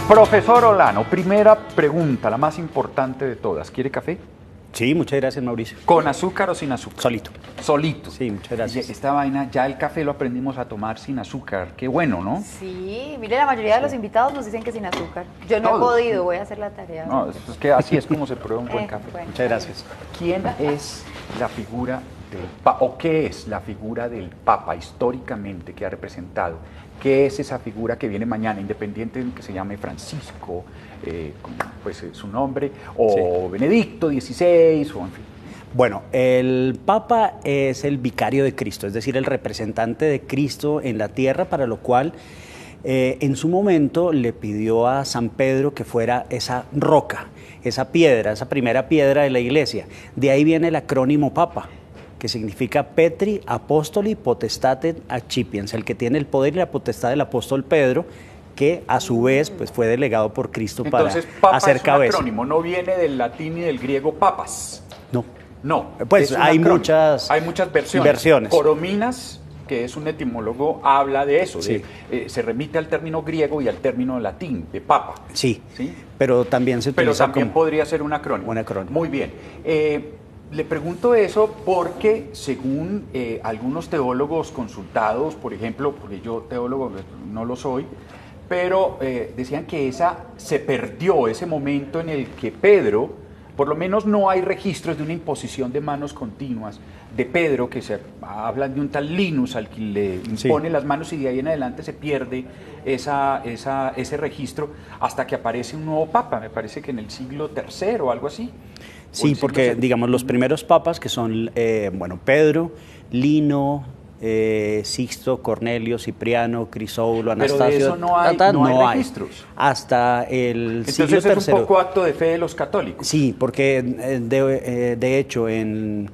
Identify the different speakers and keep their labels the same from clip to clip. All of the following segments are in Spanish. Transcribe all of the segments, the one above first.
Speaker 1: Profesor Olano, primera pregunta, la más importante de todas. ¿Quiere café?
Speaker 2: Sí, muchas gracias, Mauricio.
Speaker 1: ¿Con azúcar o sin azúcar?
Speaker 2: Solito.
Speaker 1: Solito.
Speaker 2: Sí, muchas gracias.
Speaker 1: Esta vaina, ya el café lo aprendimos a tomar sin azúcar. Qué bueno, ¿no?
Speaker 3: Sí, mire, la mayoría de los invitados nos dicen que sin azúcar. Yo no he podido, voy a hacer la tarea.
Speaker 1: No, es que así es como se prueba un buen café.
Speaker 3: Bueno,
Speaker 2: Muchas gracias.
Speaker 1: ¿Quién es la figura del Papa, o qué es la figura del Papa históricamente que ha representado? ¿Qué es esa figura que viene mañana, independiente de que se llame Francisco, pues su nombre, o sí, Benedicto XVI, o en fin?
Speaker 2: Bueno, el Papa es el vicario de Cristo, es decir, el representante de Cristo en la tierra, para lo cual en su momento le pidió a San Pedro que fuera esa roca, esa piedra, esa primera piedra de la iglesia. De ahí viene el acrónimo Papa, que significa Petri Apostoli Potestatem Accipiens, el que tiene el poder y la potestad del apóstol Pedro, que a su vez pues, fue delegado por Cristo.
Speaker 1: Entonces,
Speaker 2: para hacer cabeza.
Speaker 1: Es un acrónimo, no viene del latín y del griego papas. No,
Speaker 2: pues hay muchas
Speaker 1: versiones. Corominas, que es un etimólogo, habla de eso,
Speaker 2: sí,
Speaker 1: se remite al término griego y al término latín, de papa.
Speaker 2: Sí, ¿sí? Pero también se utiliza.
Speaker 1: Pero también podría ser un acrónimo.
Speaker 2: Un acrónimo.
Speaker 1: Muy bien. Le pregunto eso porque según algunos teólogos consultados, por ejemplo, porque yo teólogo no lo soy, pero decían que se perdió ese momento en el que Pedro, por lo menos no hay registros de una imposición de manos continuas de Pedro, que se hablan de un tal Linus al que le impone las manos, y de ahí en adelante se pierde ese registro hasta que aparece un nuevo papa, me parece que en el siglo III o algo así.
Speaker 2: Sí, porque digamos los primeros papas que son, Pedro, Lino, Sixto, Cornelio, Cipriano, Crisóbulo, Anastasio.
Speaker 1: Pero de eso no hay registros.
Speaker 2: Hasta el siglo III.
Speaker 1: Entonces es un poco acto de fe de los católicos.
Speaker 2: Sí, porque de hecho en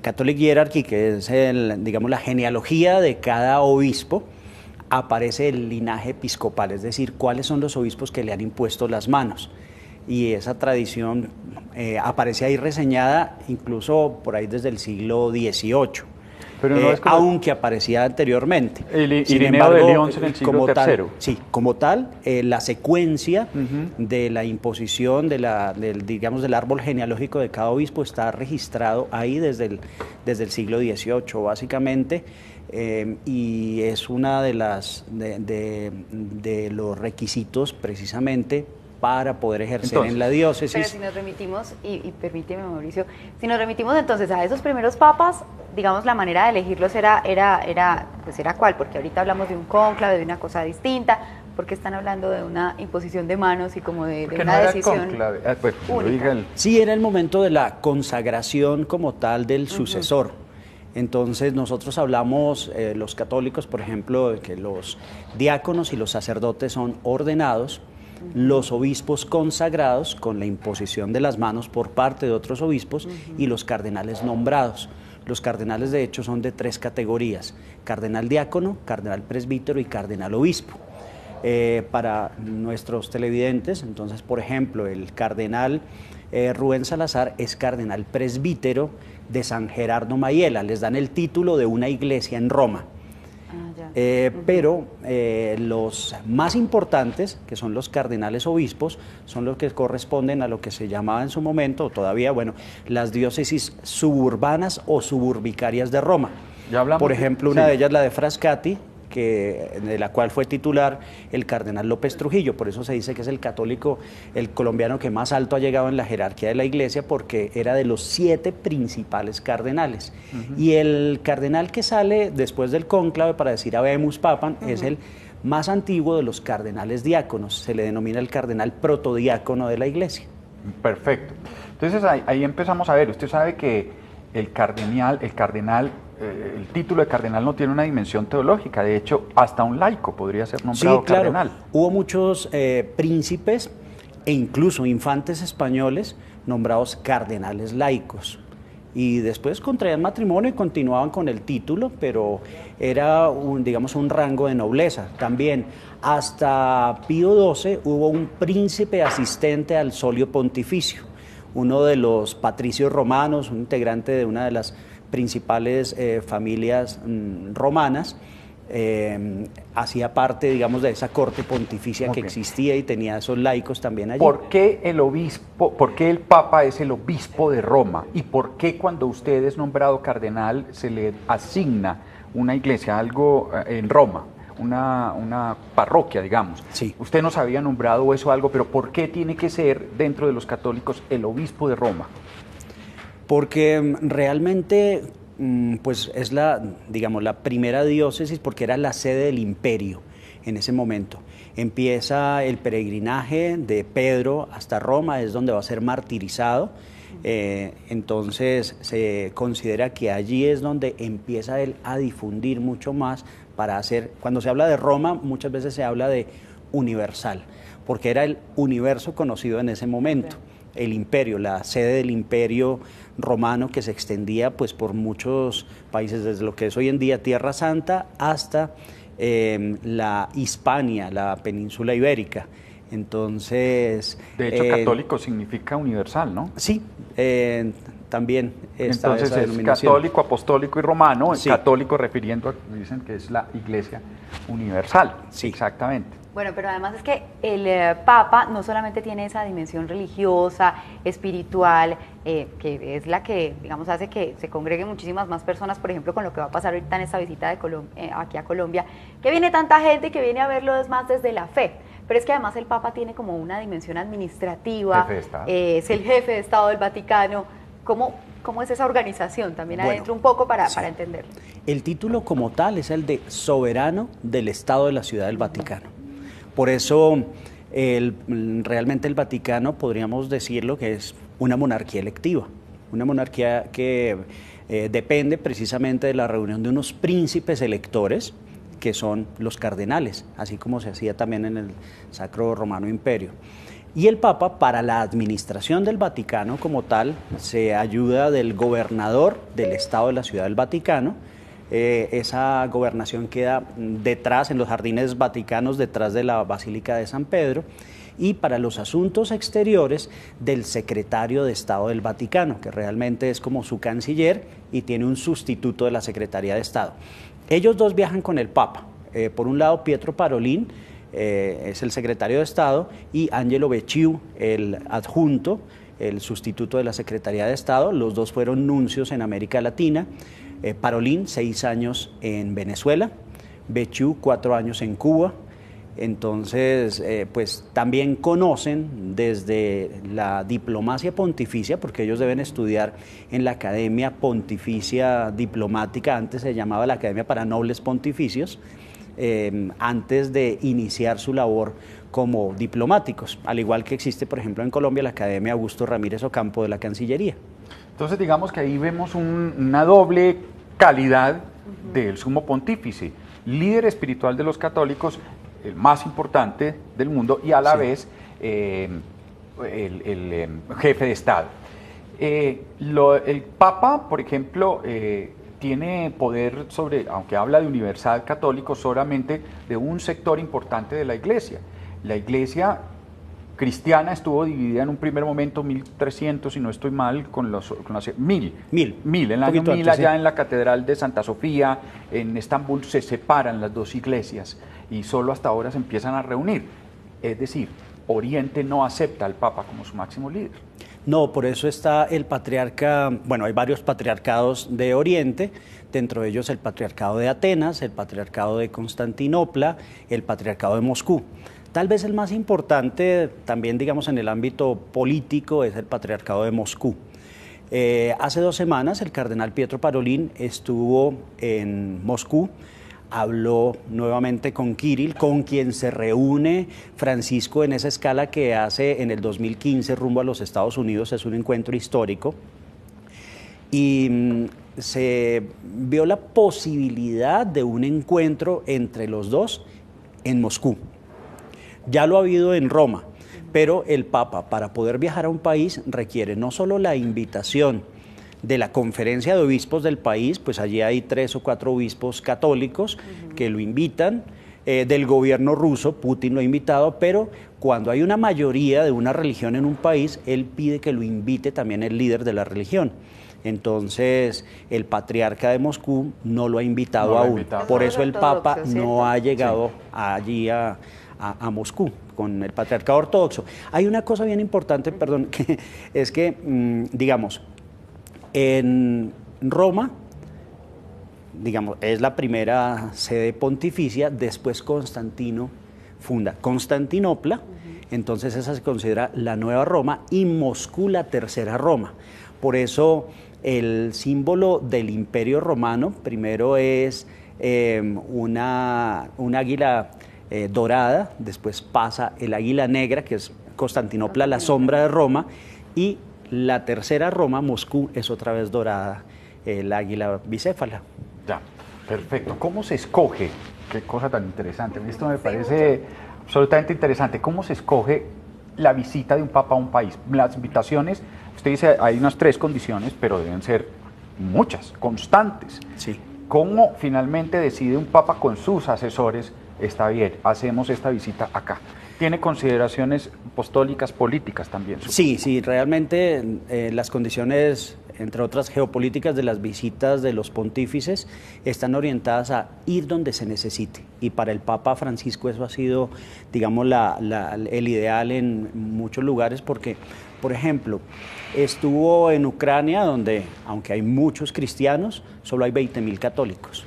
Speaker 2: Catholic Hierarchy, que es la genealogía de cada obispo, aparece el linaje episcopal, es decir, cuáles son los obispos que le han impuesto las manos. Y esa tradición aparece ahí reseñada incluso por ahí desde el siglo XVIII. Pero no es aunque aparecía anteriormente.
Speaker 1: Ireneo de León en el siglo III.
Speaker 2: Sí, como tal, la secuencia de la imposición del árbol genealógico de cada obispo está registrado ahí desde el siglo XVIII, básicamente, y es una de los requisitos precisamente para poder ejercer en la diócesis.
Speaker 3: Pero si nos remitimos, y permíteme, Mauricio, si nos remitimos entonces a esos primeros papas, digamos, la manera de elegirlos era cuál, porque ahorita hablamos de un cónclave, de una cosa distinta, porque están hablando de una imposición de manos y como de una decisión única.
Speaker 2: Sí, era el momento de la consagración como tal del sucesor. Entonces nosotros hablamos, los católicos, por ejemplo, de que los diáconos y los sacerdotes son ordenados, los obispos consagrados con la imposición de las manos por parte de otros obispos y los cardenales nombrados. Los cardenales, de hecho, son de 3 categorías: cardenal diácono, cardenal presbítero y cardenal obispo. Para nuestros televidentes, entonces, por ejemplo, el cardenal Rubén Salazar es cardenal presbítero de San Gerardo Mayela, les dan el título de una iglesia en Roma. Pero los más importantes, que son los cardenales obispos, son los que corresponden a lo que se llamaba en su momento, todavía, las diócesis suburbanas o suburbicarias de Roma. Por ejemplo, una de ellas, la de Frascati, de la cual fue titular el cardenal López Trujillo. Por eso se dice que es el católico, el colombiano que más alto ha llegado en la jerarquía de la iglesia, porque era de los 7 principales cardenales. Y el cardenal que sale después del cónclave para decir Habemus Papam es el más antiguo de los cardenales diáconos, se le denomina el cardenal protodiácono de la iglesia.
Speaker 1: Perfecto. Entonces ahí empezamos a ver, usted sabe que el título de cardenal no tiene una dimensión teológica, de hecho hasta un laico podría ser nombrado cardenal.
Speaker 2: Hubo muchos príncipes e incluso infantes españoles nombrados cardenales laicos, y después contraían matrimonio y continuaban con el título, pero era un rango de nobleza. También hasta Pío XII hubo un príncipe asistente al solio pontificio, uno de los patricios romanos, un integrante de una de las principales familias romanas, hacía parte, digamos, de esa corte pontificia que
Speaker 1: Ok.
Speaker 2: existía y tenía esos laicos también allí.
Speaker 1: ¿Por qué el obispo, por qué el Papa es el obispo de Roma? ¿Y por qué cuando usted es nombrado cardenal se le asigna una iglesia, algo en Roma, una parroquia, digamos?
Speaker 2: Sí.
Speaker 1: Usted nos había nombrado eso algo, pero ¿por qué tiene que ser dentro de los católicos el obispo de Roma?
Speaker 2: Porque realmente pues es la, digamos, la primera diócesis, porque era la sede del imperio en ese momento. Empieza el peregrinaje de Pedro hasta Roma, es donde va a ser martirizado. Entonces se considera que allí es donde empieza él a difundir mucho más para hacer, cuando se habla de Roma muchas veces se habla de universal, porque era el universo conocido en ese momento. El imperio, la sede del imperio romano que se extendía pues por muchos países, desde lo que es hoy en día Tierra Santa hasta la Hispania, la península ibérica. Entonces...
Speaker 1: De hecho, católico significa universal, ¿no?
Speaker 2: Sí, también está
Speaker 1: Entonces
Speaker 2: esa
Speaker 1: es
Speaker 2: denominación.
Speaker 1: católico, apostólico y romano, el
Speaker 2: Sí.
Speaker 1: católico refiriendo a, dicen que es la iglesia universal.
Speaker 2: Sí.
Speaker 1: Exactamente.
Speaker 3: Bueno, pero además es que el Papa no solamente tiene esa dimensión religiosa, espiritual, que es la que, digamos, hace que se congreguen muchísimas más personas, por ejemplo, con lo que va a pasar ahorita en esta visita de aquí a Colombia, que viene tanta gente que viene a verlo es más desde la fe. Pero es que además el Papa tiene como una dimensión administrativa,
Speaker 1: Jefe de Estado.
Speaker 3: Es el jefe de Estado del Vaticano. ¿Cómo es esa organización? También
Speaker 2: Bueno,
Speaker 3: adentro un poco para
Speaker 2: sí.
Speaker 3: entenderlo.
Speaker 2: El título como tal es el de soberano del Estado de la Ciudad del Vaticano. Por eso realmente el Vaticano podríamos decirlo que es una monarquía electiva, una monarquía que depende precisamente de la reunión de unos príncipes electores que son los cardenales, así como se hacía también en el Sacro Romano Imperio. Y el Papa, para la administración del Vaticano como tal, se ayuda del gobernador del Estado de la Ciudad del Vaticano. Esa gobernación queda detrás, en los jardines vaticanos, detrás de la Basílica de San Pedro, y para los asuntos exteriores del secretario de Estado del Vaticano, que realmente es como su canciller y tiene un sustituto de la Secretaría de Estado. Ellos dos viajan con el Papa. Por un lado, Pietro Parolin es el secretario de Estado, y Angelo Becciu, el adjunto, el sustituto de la Secretaría de Estado. Los dos fueron nuncios en América Latina. Parolin, 6 años en Venezuela, Becciu, 4 años en Cuba. Entonces, pues también conocen desde la diplomacia pontificia, porque ellos deben estudiar en la Academia Pontificia Diplomática, antes se llamaba la Academia para Nobles Pontificios, antes de iniciar su labor como diplomáticos, al igual que existe, por ejemplo, en Colombia la Academia Augusto Ramírez Ocampo de la Cancillería.
Speaker 1: Entonces digamos que ahí vemos una doble calidad del sumo pontífice, líder espiritual de los católicos, el más importante del mundo, y a la vez el jefe de Estado. El Papa, por ejemplo, tiene poder sobre, aunque habla de universal católico, solamente de un sector importante de la Iglesia. La Iglesia cristiana estuvo dividida en un primer momento, 1300, si no estoy mal, con las 1000. En el año 1000,
Speaker 2: antes,
Speaker 1: allá
Speaker 2: sí.
Speaker 1: en la Catedral de Santa Sofía, en Estambul, se separan las dos iglesias y solo hasta ahora se empiezan a reunir. Es decir, Oriente no acepta al Papa como su máximo líder.
Speaker 2: No, por eso está el patriarca, bueno, hay varios patriarcados de Oriente, dentro de ellos el patriarcado de Atenas, el patriarcado de Constantinopla, el patriarcado de Moscú. Tal vez el más importante también, digamos, en el ámbito político es el patriarcado de Moscú. Hace 2 semanas el cardenal Pietro Parolin estuvo en Moscú, habló nuevamente con Kirill, con quien se reúne Francisco en esa escala que hace en el 2015 rumbo a los Estados Unidos. Es un encuentro histórico. Y se vio la posibilidad de un encuentro entre los dos en Moscú. Ya lo ha habido en Roma, pero el Papa, para poder viajar a un país, requiere no solo la invitación de la conferencia de obispos del país, pues allí hay 3 o 4 obispos católicos que lo invitan, del gobierno ruso, Putin lo ha invitado, pero cuando hay una mayoría de una religión en un país, él pide que lo invite también el líder de la religión. Entonces, el patriarca de Moscú no lo ha invitado
Speaker 1: No lo ha
Speaker 2: aún.
Speaker 1: invitado.
Speaker 2: Por eso el Papa
Speaker 3: Ortodoxo,
Speaker 2: no
Speaker 3: ¿cierto?
Speaker 2: ha llegado allí a Moscú con el patriarca ortodoxo. Hay una cosa bien importante, perdón, que es que, digamos, en Roma, digamos, es la primera sede pontificia, después Constantino funda Constantinopla, entonces esa se considera la nueva Roma, y Moscú la tercera Roma. Por eso el símbolo del Imperio Romano primero es un águila dorada, después pasa el águila negra, que es Constantinopla, la sombra de Roma, y la tercera Roma, Moscú, es otra vez dorada, el águila bicéfala.
Speaker 1: Ya, perfecto. ¿Cómo se escoge? Qué cosa tan interesante. Esto me parece absolutamente interesante. ¿Cómo se escoge la visita de un papa a un país? Las invitaciones, usted dice, hay unas 3 condiciones, pero deben ser muchas, constantes.
Speaker 2: Sí.
Speaker 1: ¿Cómo finalmente decide un papa con sus asesores, está bien, hacemos esta visita acá? ¿Tiene consideraciones apostólicas políticas también? Supongo.
Speaker 2: Sí, sí, realmente las condiciones, entre otras geopolíticas, de las visitas de los pontífices están orientadas a ir donde se necesite. Y para el Papa Francisco eso ha sido, digamos, el ideal en muchos lugares porque, por ejemplo, estuvo en Ucrania donde, aunque hay muchos cristianos, solo hay 20.000 católicos.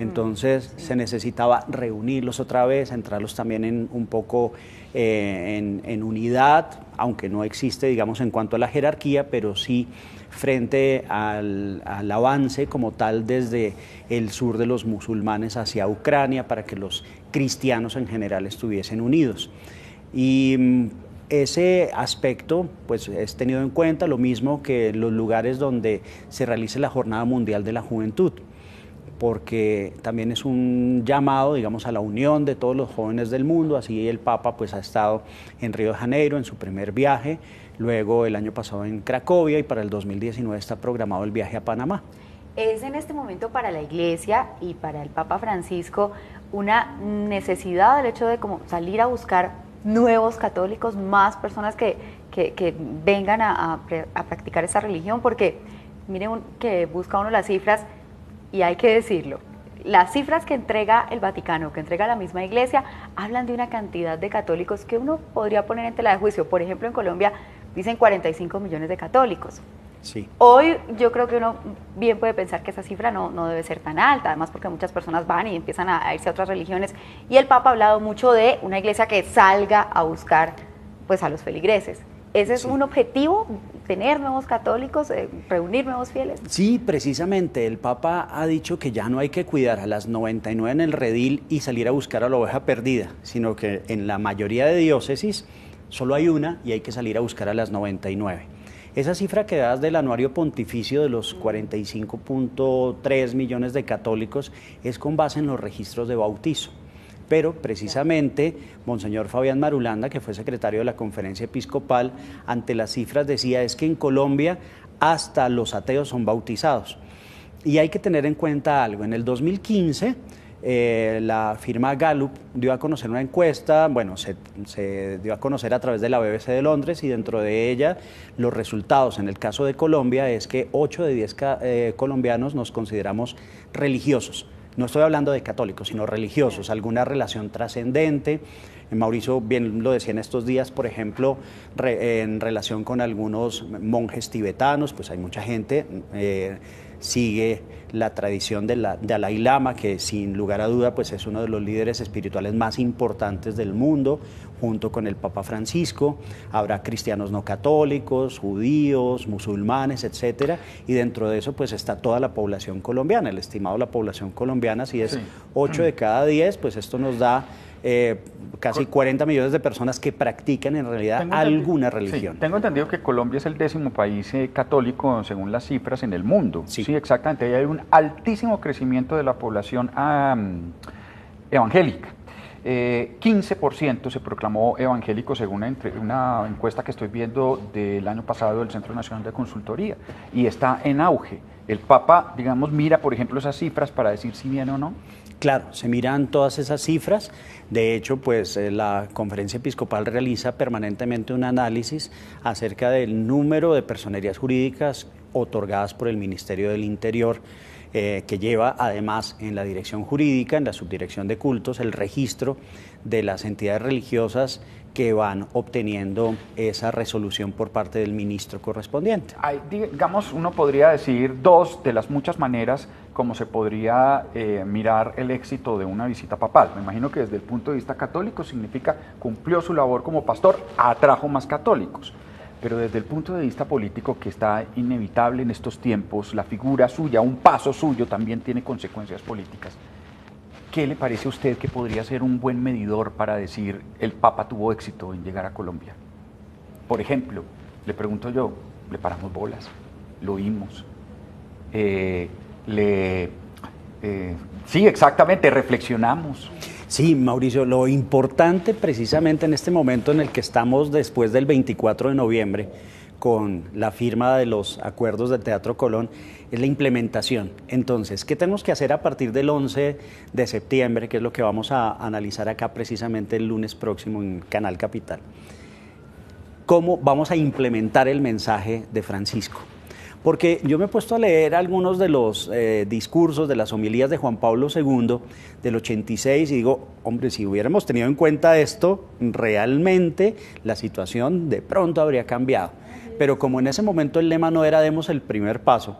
Speaker 2: Entonces se necesitaba reunirlos otra vez, entrarlos también en un poco en unidad, aunque no existe, digamos, en cuanto a la jerarquía, pero sí frente al avance como tal desde el sur de los musulmanes hacia Ucrania para que los cristianos en general estuviesen unidos. Y ese aspecto pues es tenido en cuenta, lo mismo que los lugares donde se realice la Jornada Mundial de la Juventud, porque también es un llamado, digamos, a la unión de todos los jóvenes del mundo. Así el Papa pues ha estado en Río de Janeiro en su primer viaje, luego el año pasado en Cracovia, y para el 2019 está programado el viaje a Panamá.
Speaker 3: Es en este momento para la Iglesia y para el Papa Francisco una necesidad, el hecho de como salir a buscar nuevos católicos, más personas que vengan a practicar esa religión, porque miren que busca uno las cifras. Y hay que decirlo, las cifras que entrega el Vaticano, que entrega la misma Iglesia, hablan de una cantidad de católicos que uno podría poner en tela de juicio. Por ejemplo, en Colombia dicen 45 millones de católicos.
Speaker 2: Sí.
Speaker 3: Hoy yo creo que uno bien puede pensar que esa cifra no debe ser tan alta, además porque muchas personas van y empiezan a irse a otras religiones. Y el Papa ha hablado mucho de una Iglesia que salga a buscar pues a los feligreses. ¿Ese es un objetivo, tener nuevos católicos, reunir nuevos fieles?
Speaker 2: Sí, precisamente, el Papa ha dicho que ya no hay que cuidar a las 99 en el redil y salir a buscar a la oveja perdida, sino que en la mayoría de diócesis solo hay una y hay que salir a buscar a las 99. Esa cifra que das del anuario pontificio de los 45.3 millones de católicos es con base en los registros de bautizo. Pero precisamente Monseñor Fabián Marulanda, que fue secretario de la Conferencia Episcopal, ante las cifras decía es que en Colombia hasta los ateos son bautizados. Y hay que tener en cuenta algo, en el 2015 la firma Gallup dio a conocer una encuesta, bueno, se dio a conocer a través de la BBC de Londres, y dentro de ella los resultados en el caso de Colombia es que 8 de 10 colombianos nos consideramos religiosos. No estoy hablando de católicos, sino religiosos, alguna relación trascendente. Mauricio bien lo decía en estos días, por ejemplo, en relación con algunos monjes tibetanos, pues hay mucha gente, sigue la tradición de Dalai Lama, que sin lugar a duda pues es uno de los líderes espirituales más importantes del mundo, junto con el Papa Francisco. Habrá cristianos no católicos, judíos, musulmanes, etcétera, y dentro de eso pues está toda la población colombiana. El estimado de la población colombiana, si es 8 de cada 10, pues esto nos da casi 40 millones de personas que practican en realidad alguna religión.
Speaker 1: Sí, tengo entendido que Colombia es el 10º país católico según las cifras en el mundo. Sí, exactamente. Ahí hay un altísimo crecimiento de la población evangélica. 15% se proclamó evangélico según una encuesta que estoy viendo del año pasado del Centro Nacional de Consultoría, y está en auge. El Papa, digamos, mira, por ejemplo, esas cifras para decir si viene o no.
Speaker 2: Claro, se miran todas esas cifras. De hecho, pues la Conferencia Episcopal realiza permanentemente un análisis acerca del número de personerías jurídicas otorgadas por el Ministerio del Interior, que lleva además en la dirección jurídica, en la subdirección de cultos, el registro de las entidades religiosas que van obteniendo esa resolución por parte del ministro correspondiente.
Speaker 1: Hay, digamos, uno podría decir dos de las muchas maneras como se podría mirar el éxito de una visita papal. Me imagino que desde el punto de vista católico significa cumplió su labor como pastor, atrajo más católicos. Pero desde el punto de vista político, que está inevitable en estos tiempos, la figura suya, un paso suyo también tiene consecuencias políticas. ¿Qué le parece a usted que podría ser un buen medidor para decir el Papa tuvo éxito en llegar a Colombia? Por ejemplo, le pregunto yo, ¿le paramos bolas? ¿Lo oímos? Sí, exactamente, reflexionamos.
Speaker 2: Sí, Mauricio, lo importante precisamente en este momento en el que estamos después del 24 de noviembre, con la firma de los acuerdos del Teatro Colón, es la implementación. Entonces, ¿qué tenemos que hacer a partir del 11 de septiembre, que es lo que vamos a analizar acá precisamente el lunes próximo en Canal Capital? ¿Cómo vamos a implementar el mensaje de Francisco? Porque yo me he puesto a leer algunos de los discursos, de las homilías de Juan Pablo II del 86 y digo, hombre, si hubiéramos tenido en cuenta esto, realmente la situación de pronto habría cambiado. Pero como en ese momento el lema no era demos el primer paso,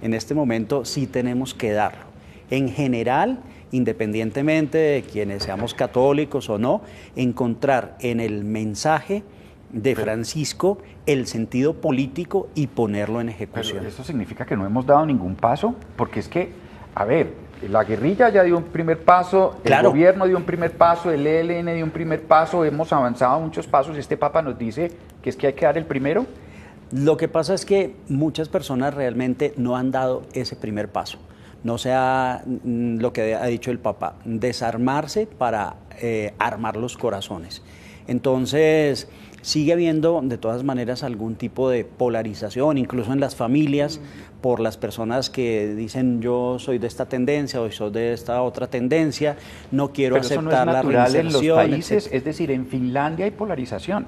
Speaker 2: en este momento sí tenemos que darlo. En general, independientemente de quienes seamos católicos o no, encontrar en el mensaje de Francisco el sentido político y ponerlo en ejecución.
Speaker 1: Pero eso significa que no hemos dado ningún paso, porque es que, a ver, la guerrilla ya dio un primer paso,
Speaker 2: claro,
Speaker 1: el gobierno dio un primer paso, el ELN dio un primer paso, hemos avanzado muchos pasos y este Papa nos dice que es que hay que dar el primero.
Speaker 2: Lo que pasa es que muchas personas realmente no han dado ese primer paso. No sea lo que ha dicho el Papa, desarmarse para armar los corazones. Entonces, sigue habiendo de todas maneras algún tipo de polarización, incluso en las familias, por las personas que dicen yo soy de esta tendencia o soy de esta otra tendencia, no quiero aceptar la reinserción. Pero eso no es natural en los países,
Speaker 1: etc. Es decir, en Finlandia hay polarización,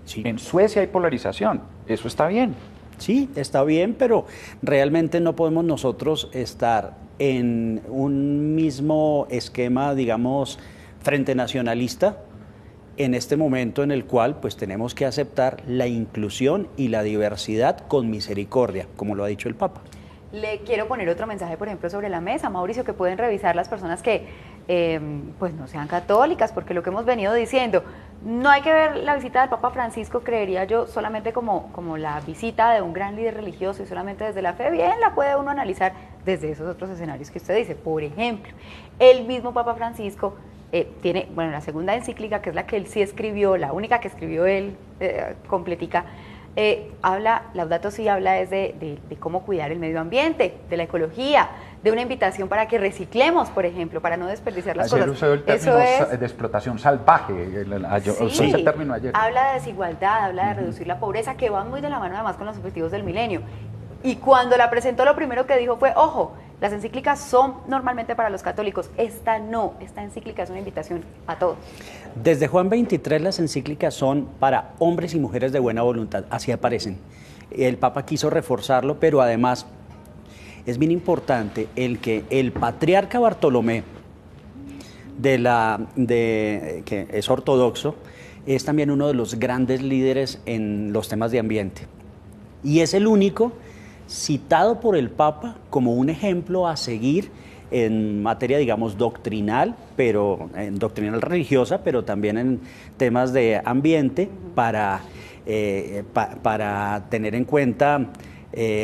Speaker 2: sí.
Speaker 1: En Suecia hay polarización, eso está bien.
Speaker 2: Sí, está bien, pero realmente no podemos nosotros estar en un mismo esquema, digamos, frente nacionalista, en este momento en el cual pues tenemos que aceptar la inclusión y la diversidad con misericordia, como lo ha dicho el Papa.
Speaker 3: Le quiero poner otro mensaje, por ejemplo, sobre la mesa, Mauricio, que pueden revisar las personas que pues no sean católicas, porque lo que hemos venido diciendo, no hay que ver la visita del Papa Francisco, creería yo, solamente como la visita de un gran líder religioso y solamente desde la fe. Bien, la puede uno analizar desde esos otros escenarios que usted dice. Por ejemplo, el mismo Papa Francisco tiene, bueno, la segunda encíclica, que es la que él sí escribió, la única que escribió él, completica, habla, Laudato Si habla es de cómo cuidar el medio ambiente, de la ecología, de una invitación para que reciclemos, por ejemplo, para no desperdiciar las cosas.
Speaker 1: Usó el término de explotación salvaje,
Speaker 3: sí,
Speaker 1: ese término ayer.
Speaker 3: Habla de desigualdad, habla de reducir la pobreza, que van muy de la mano además con los objetivos del milenio. Y cuando la presentó, lo primero que dijo fue, ojo, las encíclicas son normalmente para los católicos, esta no, esta encíclica es una invitación a todos.
Speaker 2: Desde Juan 23 las encíclicas son para hombres y mujeres de buena voluntad, así aparecen. El Papa quiso reforzarlo, pero además es bien importante el que el patriarca Bartolomé, que es ortodoxo, es también uno de los grandes líderes en los temas de ambiente. Y es el único citado por el Papa como un ejemplo a seguir en materia, digamos, doctrinal, pero en doctrinal religiosa, pero también en temas de ambiente, para tener en cuenta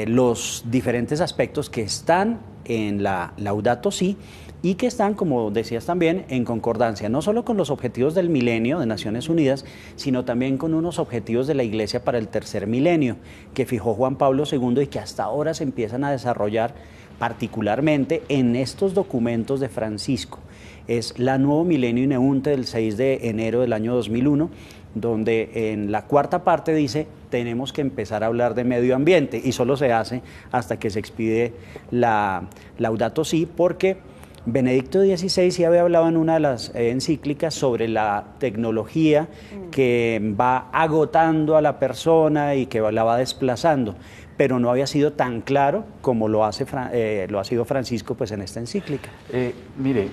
Speaker 2: los diferentes aspectos que están en la Laudato Si y que están, como decías también, en concordancia, no solo con los objetivos del milenio de Naciones Unidas, sino también con unos objetivos de la Iglesia para el tercer milenio, que fijó Juan Pablo II y que hasta ahora se empiezan a desarrollar particularmente en estos documentos de Francisco. Es la Nuevo Milenio Ineunte del 6 de enero del año 2001, donde en la cuarta parte dice tenemos que empezar a hablar de medio ambiente y solo se hace hasta que se expide la Laudato Si, porque Benedicto XVI sí había hablado en una de las encíclicas sobre la tecnología que va agotando a la persona y que la va desplazando, pero no había sido tan claro como lo ha sido Francisco pues, en esta encíclica.
Speaker 1: Mire,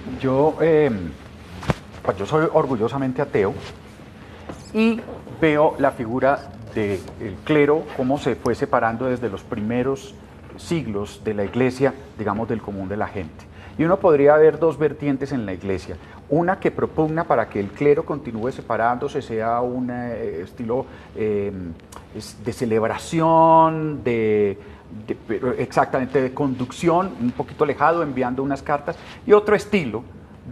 Speaker 1: pues yo soy orgullosamente ateo y veo la figura del clero, cómo se fue separando desde los primeros siglos de la iglesia, digamos, del común de la gente. Y uno podría ver dos vertientes en la iglesia. Una que propugna para que el clero continúe separándose, sea un estilo de celebración, exactamente de conducción, un poquito alejado, enviando unas cartas, y otro estilo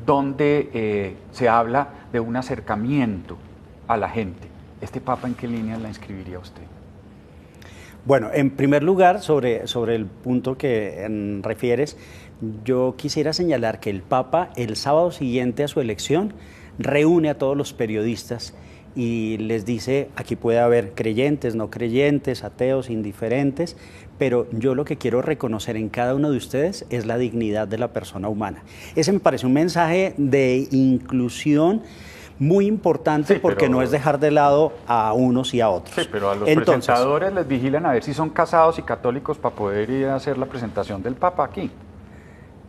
Speaker 1: donde se habla de un acercamiento a la gente. ¿Este Papa en qué línea la inscribiría usted?
Speaker 2: Bueno, en primer lugar, sobre el punto que refieres, yo quisiera señalar que el Papa, el sábado siguiente a su elección, reúne a todos los periodistas y les dice, aquí puede haber creyentes, no creyentes, ateos, indiferentes, pero yo lo que quiero reconocer en cada uno de ustedes es la dignidad de la persona humana. Ese me parece un mensaje de inclusión muy importante, porque no es dejar de lado a unos y a otros.
Speaker 1: Sí, pero a los presentadores les vigilan a ver si son casados y católicos para poder ir a hacer la presentación del Papa aquí.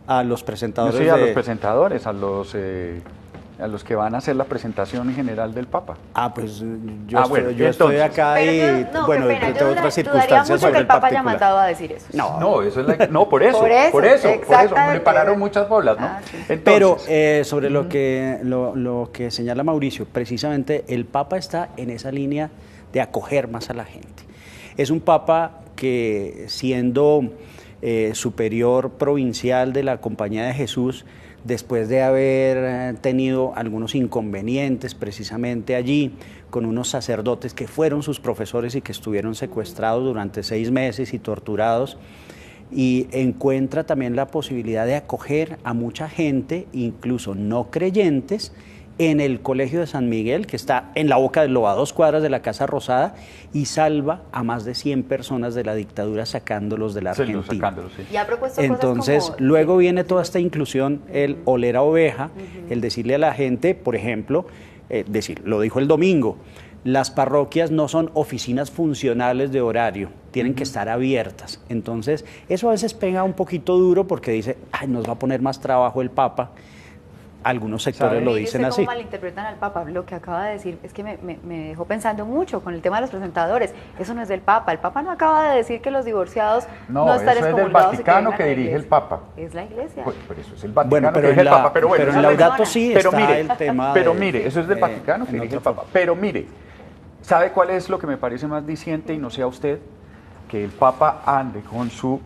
Speaker 2: A los presentadores.
Speaker 1: Sí, a los presentadores, a los que van a hacer la presentación en general del Papa.
Speaker 2: Pues yo estoy acá y bueno, entre otras circunstancias
Speaker 3: mucho que el Papa haya mandado a decir eso.
Speaker 1: No, eso es por eso le pararon muchas bolas, ¿no?
Speaker 3: Sí.
Speaker 1: Entonces,
Speaker 2: pero sobre lo que señala Mauricio, precisamente el Papa está en esa línea de acoger más a la gente. Es un Papa que, siendo superior provincial de la Compañía de Jesús, después de haber tenido algunos inconvenientes precisamente allí con unos sacerdotes que fueron sus profesores y que estuvieron secuestrados durante 6 meses y torturados, y encuentra también la posibilidad de acoger a mucha gente, incluso no creyentes, en el Colegio de San Miguel, que está en la Boca del Lobo, a 2 cuadras de la Casa Rosada, y salva a más de 100 personas de la dictadura sacándolos de la Argentina.
Speaker 1: Sí.
Speaker 3: Y ha propuesto
Speaker 2: Entonces,
Speaker 3: cosas como...
Speaker 2: luego viene toda esta inclusión, el oler a oveja, el decirle a la gente, por ejemplo, lo dijo el domingo, las parroquias no son oficinas funcionales de horario, tienen que estar abiertas. Entonces, eso a veces pega un poquito duro porque dice, nos va a poner más trabajo el Papa. Algunos sectores lo dicen así.
Speaker 3: ¿Cómo malinterpretan al Papa? Lo que acaba de decir es que me dejó pensando mucho con el tema de los presentadores. Eso no es del Papa. El Papa no acaba de decir que los divorciados no están excomulgados.
Speaker 1: No, eso es del Vaticano que dirige el Papa.
Speaker 3: Es la Iglesia.
Speaker 1: Pero eso es el Vaticano que dirige el Papa.
Speaker 2: Pero en Laudato sí está el tema.
Speaker 1: Pero mire, eso es del Vaticano que dirige el Papa. Pero mire, ¿sabe cuál es lo que me parece más diciente, y no sea usted? Que el Papa ande con su...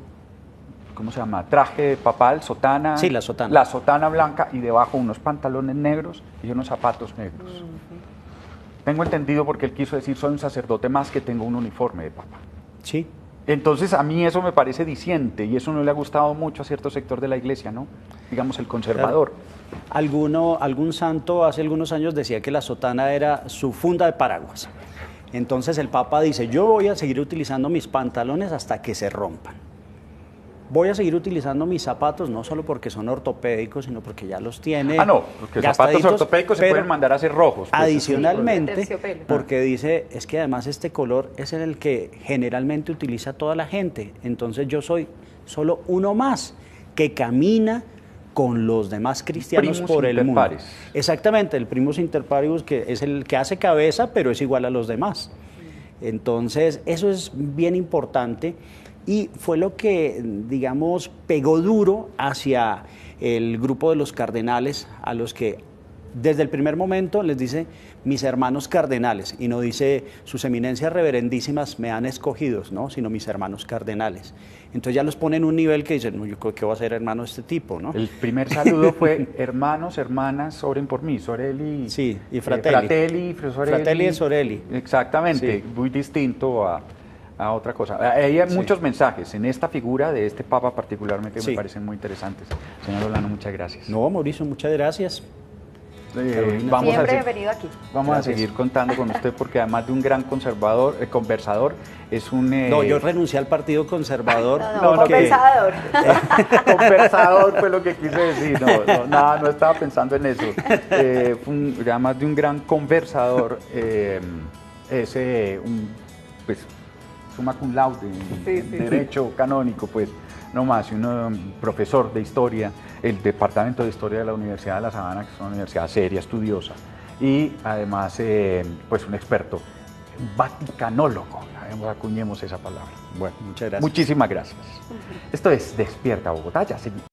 Speaker 1: ¿cómo se llama? Traje papal, sotana.
Speaker 2: Sí, la sotana.
Speaker 1: La sotana blanca y debajo unos pantalones negros y unos zapatos negros. Tengo entendido, porque él quiso decir, soy un sacerdote más que tengo un uniforme de Papa.
Speaker 2: Sí.
Speaker 1: Entonces a mí eso me parece diciente, y eso no le ha gustado mucho a cierto sector de la iglesia, ¿no? Digamos el conservador.
Speaker 2: Claro. Algún santo hace algunos años decía que la sotana era su funda de paraguas. Entonces el Papa dice, yo voy a seguir utilizando mis pantalones hasta que se rompan. Voy a seguir utilizando mis zapatos, no solo porque son ortopédicos, sino porque ya los tiene.
Speaker 1: No, porque los zapatos ortopédicos se pueden mandar a hacer rojos. Pues,
Speaker 2: adicionalmente, porque dice, es que además este color es el que generalmente utiliza toda la gente. Entonces yo soy solo uno más que camina con los demás cristianos
Speaker 1: primus
Speaker 2: por el mundo.
Speaker 1: Pares.
Speaker 2: Exactamente, el primus inter paribus, que es el que hace cabeza, pero es igual a los demás. Entonces, eso es bien importante. Y fue lo que, digamos, pegó duro hacia el grupo de los cardenales, a los que desde el primer momento les dice mis hermanos cardenales, y no dice sus eminencias reverendísimas me han escogido, ¿no? Sino mis hermanos cardenales. Entonces ya los pone en un nivel que dicen, no, yo creo que va a ser hermano de este tipo, ¿no?
Speaker 1: El primer saludo fue hermanos, hermanas, oren por mí, Sorelli.
Speaker 2: Sí, y Fratelli.
Speaker 1: Fratelli
Speaker 2: y Sorelli.
Speaker 1: Exactamente, sí. Muy distinto a otra cosa. Hay muchos mensajes en esta figura de este Papa particularmente que me parecen muy interesantes. Señor Olano, muchas gracias.
Speaker 2: No, Mauricio, muchas gracias.
Speaker 3: Siempre he venido aquí.
Speaker 1: Vamos a seguir contando con usted, porque además de un gran conversador, es un...
Speaker 2: No, yo renuncié al Partido Conservador.
Speaker 3: Conversador.
Speaker 1: Conversador fue lo que quise decir. No estaba pensando en eso. Además de un gran conversador, pues summa cum laude en Derecho Canónico, pues no más, y un profesor de Historia, el Departamento de Historia de la Universidad de La Sabana, que es una universidad seria, estudiosa, y además pues un experto, vaticanólogo, acuñemos esa palabra. Bueno,
Speaker 2: muchas gracias.
Speaker 1: Muchísimas gracias. Esto es Despierta Bogotá, ya seguimos.